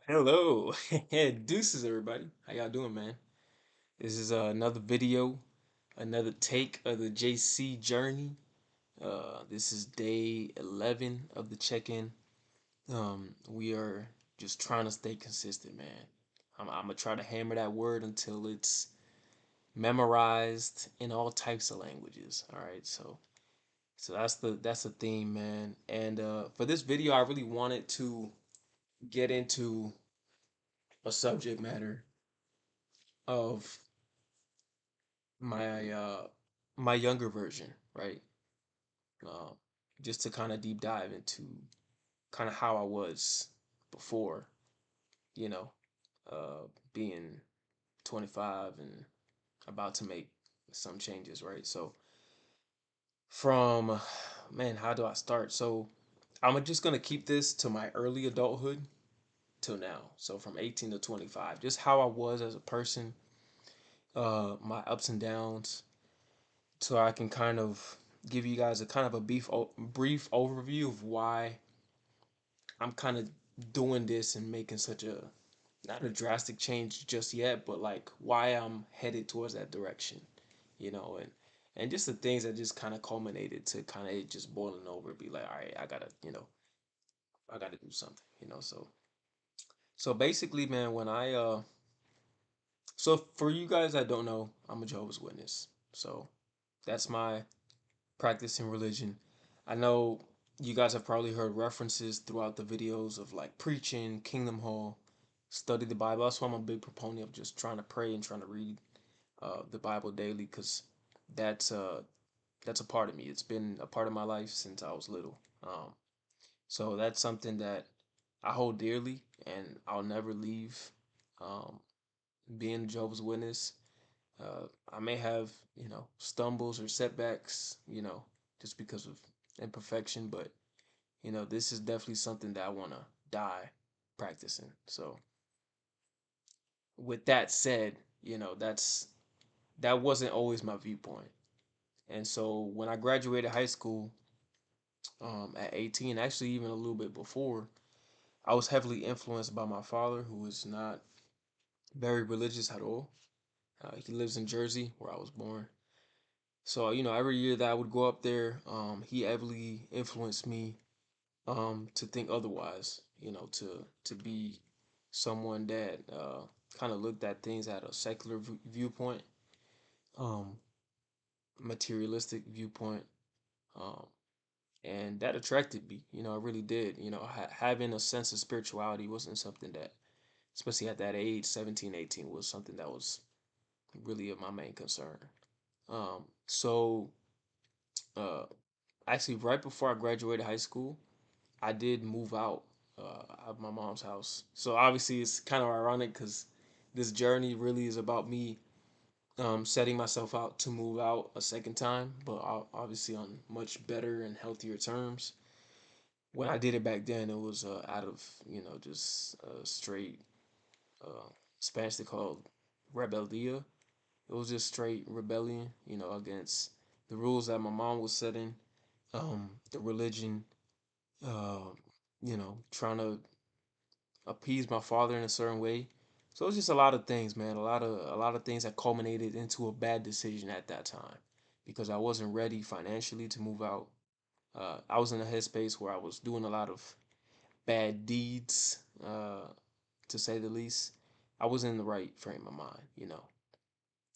Hello, deuces, everybody. How y'all doing, man? This is another video, another take of the JC journey. This is day 11 of the check-in. We are just trying to stay consistent, man. I'm gonna try to hammer that word until it's memorized in all types of languages. All right, so that's the theme, man. And for this video, I really wanted to get into a subject matter of my my younger version, right? Uh, just to kind of deep dive into kind of how I was before, you know, being 25 and about to make some changes, right? So from man, how do I start? So I'm just gonna keep this to my early adulthood till now. So from 18 to 25, just how I was as a person, my ups and downs, so I can kind of give you guys a kind of a brief overview of why I'm kind of doing this and making such a not a drastic change just yet, but like why I'm headed towards that direction, and just the things that just kind of culminated to kind of it just boiling over, be like, all right, I gotta do something, so basically, man, when I so for you guys that don't know, I'm a Jehovah's Witness, so that's my practice in religion. I know you guys have probably heard references throughout the videos of like preaching, Kingdom Hall, study the Bible. That's why I'm a big proponent of just trying to pray and trying to read the Bible daily, because that's uh that's a part of me. It's been a part of my life since I was little. So that's something that I hold dearly, and I'll never leave. Um, Being a Jehovah's Witness, I may have, stumbles or setbacks, just because of imperfection, but this is definitely something that I want to die practicing. So with that said, that wasn't always my viewpoint. And so when I graduated high school, at 18, actually even a little bit before, I was heavily influenced by my father, who was not very religious at all. He lives in Jersey, where I was born. So, every year that I would go up there, he heavily influenced me to think otherwise, to be someone that kind of looked at things at a secular viewpoint, um, materialistic viewpoint, um, and that attracted me. It really did. Having a sense of spirituality wasn't something that, especially at that age, 17, 18, was something that was really of my main concern. So, uh, actually, right before I graduated high school, I did move out of my mom's house. So obviously, it's kind of ironic because this journey really is about me setting myself out to move out a second time, but obviously on much better and healthier terms. When I did it back then, it was out of just straight uh, Spanish they called rebeldia. It was just straight rebellion, against the rules that my mom was setting, the religion, uh, trying to appease my father in a certain way. So it was just a lot of things, man. A lot of things that culminated into a bad decision at that time, because I wasn't ready financially to move out. I was in a headspace where I was doing a lot of bad deeds, to say the least. I was in the right frame of mind.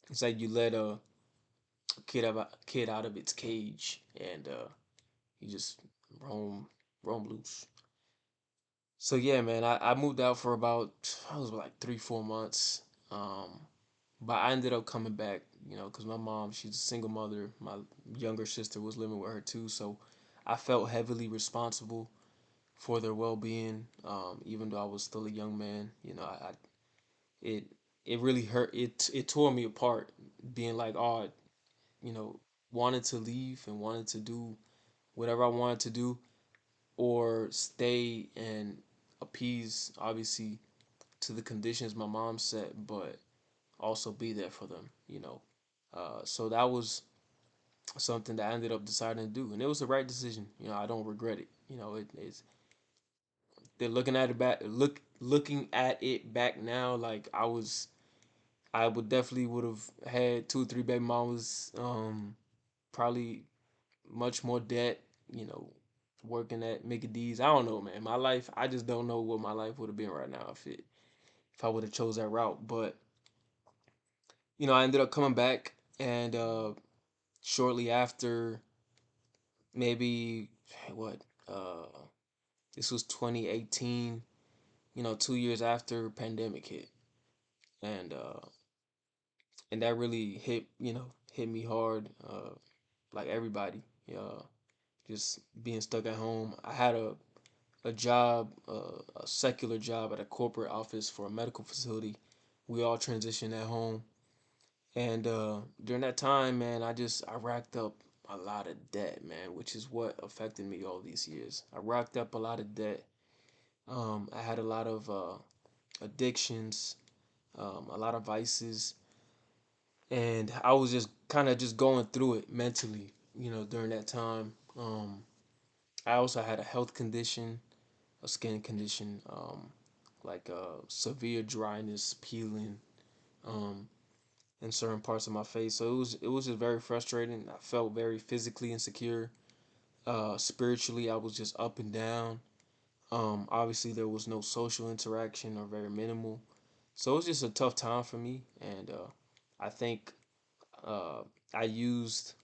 It's like you let a kid out of its cage, and you just roam roam loose. So yeah, man, I moved out for about, I was like 3 4 months, um, but I ended up coming back, because my mom, she's a single mother. My younger sister was living with her too, so I felt heavily responsible for their well being, even though I was still a young man. It it really hurt. It tore me apart, being like, oh, you know, wanted to leave and wanted to do whatever I wanted to do, or stay and appease, obviously, to the conditions my mom set, but also be there for them. So that was something that I ended up deciding to do, and it was the right decision. I don't regret it. It's They're looking at it back now, like I would definitely would have had two or three baby mamas, probably much more debt, you know, working at Mickey D's. I don't know, man. My life, I just don't know what my life would have been right now if I would have chose that route. But I ended up coming back, and shortly after, maybe what, uh, this was 2018. 2 years after pandemic hit, and that really hit me hard, like everybody. Just being stuck at home. I had a job, a secular job at a corporate office for a medical facility. We all transitioned at home, and during that time, man, I racked up a lot of debt, man, which is what affected me all these years. I racked up a lot of debt. I had a lot of addictions, a lot of vices, and I was just kind of just going through it mentally, during that time. I also had a health condition, a skin condition, like severe dryness, peeling, um, in certain parts of my face. So it was just very frustrating. I felt very physically insecure. Spiritually, I was just up and down. Obviously, there was no social interaction or very minimal. So it was just a tough time for me, and I think uh, I used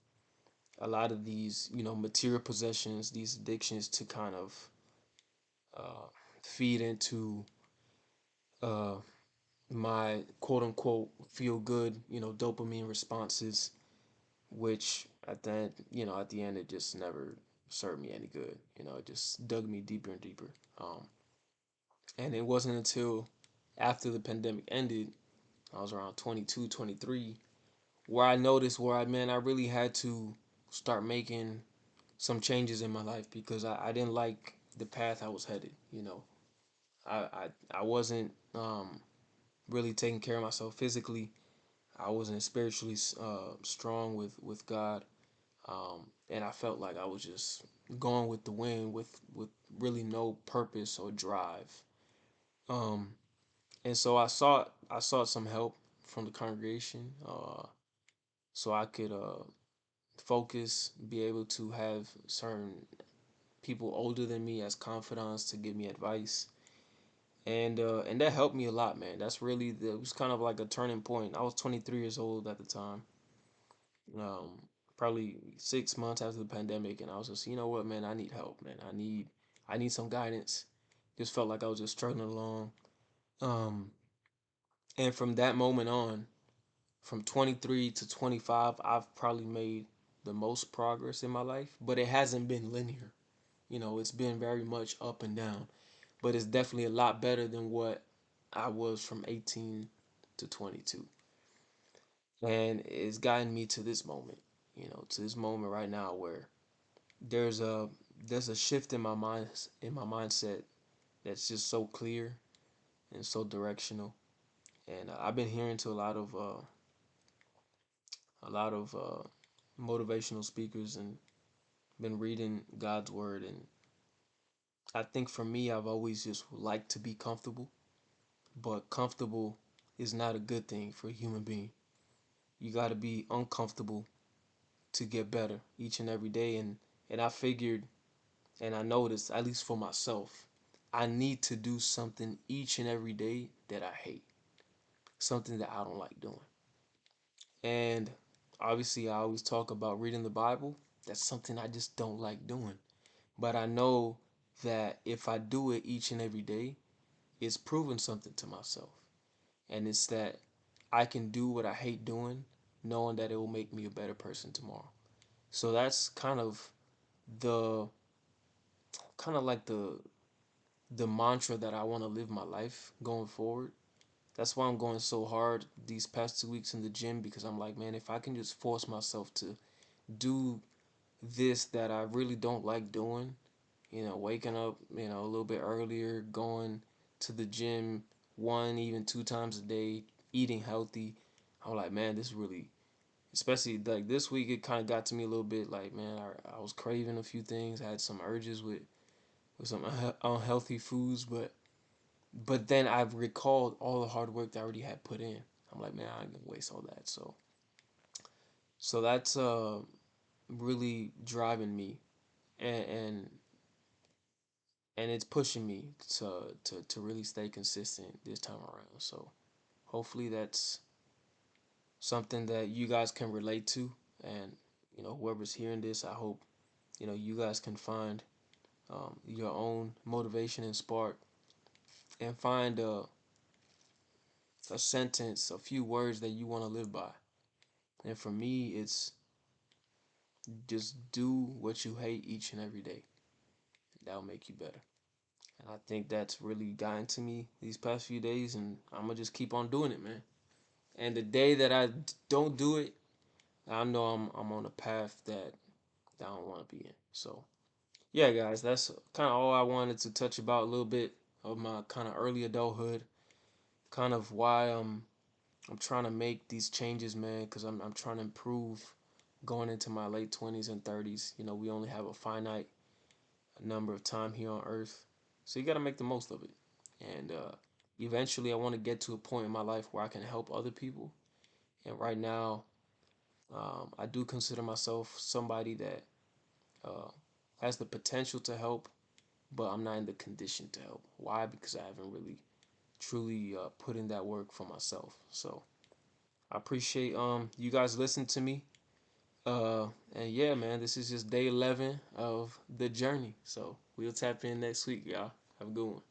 a lot of these, material possessions, these addictions to kind of uh, feed into uh, my quote unquote feel good, dopamine responses, which at the end, it just never served me any good. It just dug me deeper and deeper. Um, and it wasn't until after the pandemic ended, I was around 22, 23, where I noticed where I really had to start making some changes in my life because I didn't like the path I was headed. I wasn't really taking care of myself physically. I wasn't spiritually strong with God, and I felt like I was just going with the wind with really no purpose or drive. Um, and so I sought some help from the congregation, so I could focus, be able to have certain people older than me as confidants to give me advice, and that helped me a lot, man. It was kind of like a turning point. I was 23 years old at the time, um, probably 6 months after the pandemic, and I was just, you know what, man, I need help, man. I need some guidance. Just felt like I was just struggling along, um, and from that moment on, from 23 to 25, I've probably made the most progress in my life, but it hasn't been linear. It's been very much up and down, but it's definitely a lot better than what I was from 18 to 22. And it's gotten me to this moment right now where there's a there's a shift in my mindset that's just so clear and so directional. And I've been hearing to a lot of motivational speakers and been reading God's word, and I think for me, I've always just liked to be comfortable, but comfortable is not a good thing for a human being. You got to be uncomfortable to get better each and every day, and I figured, and I noticed, at least for myself, I need to do something each and every day that I hate, something that I don't like doing. And obviously, I always talk about reading the Bible. That's something I just don't like doing. But I know that if I do it each and every day, it's proving something to myself. And it's that I can do what I hate doing, knowing that it will make me a better person tomorrow. So that's the kind of like the mantra that I want to live my life going forward. That's why I'm going so hard these past 2 weeks in the gym, because I'm like, man, if I can just force myself to do this that I really don't like doing, waking up, a little bit earlier, going to the gym one, even two times a day, eating healthy. I'm like, man, this really, especially like this week, it kind of got to me a little bit. Like, man, I was craving a few things. I had some urges with with some unhealthy foods, but then I've recalled all the hard work that I already had put in. I'm like, man, I ain't gonna waste all that. So that's really driving me, and and and it's pushing me to really stay consistent this time around. So hopefully that's something that you guys can relate to, and whoever's hearing this, I hope you guys can find your own motivation and spark, and find a sentence, a few words that you want to live by. And for me, it's just do what you hate each and every day. That'll make you better. And I think that's really gotten to me these past few days, and I'm gonna just keep on doing it, man. And the day that I don't do it, I know I'm on a path that I don't want to be in. So yeah, guys, that's kind of all I wanted to touch about, a little bit of my kind of early adulthood, kind of why I'm trying to make these changes, man, because I'm trying to improve going into my late 20s and 30s. We only have a finite number of time here on Earth, so you got to make the most of it. And eventually, I want to get to a point in my life where I can help other people. And right now, I do consider myself somebody that uh, has the potential to help, but I'm not in the condition to help. Why? Because I haven't really truly put in that work for myself. So I appreciate you guys listening to me. And yeah, man, this is just day 11 of the journey. So we'll tap in next week, y'all. Have a good one.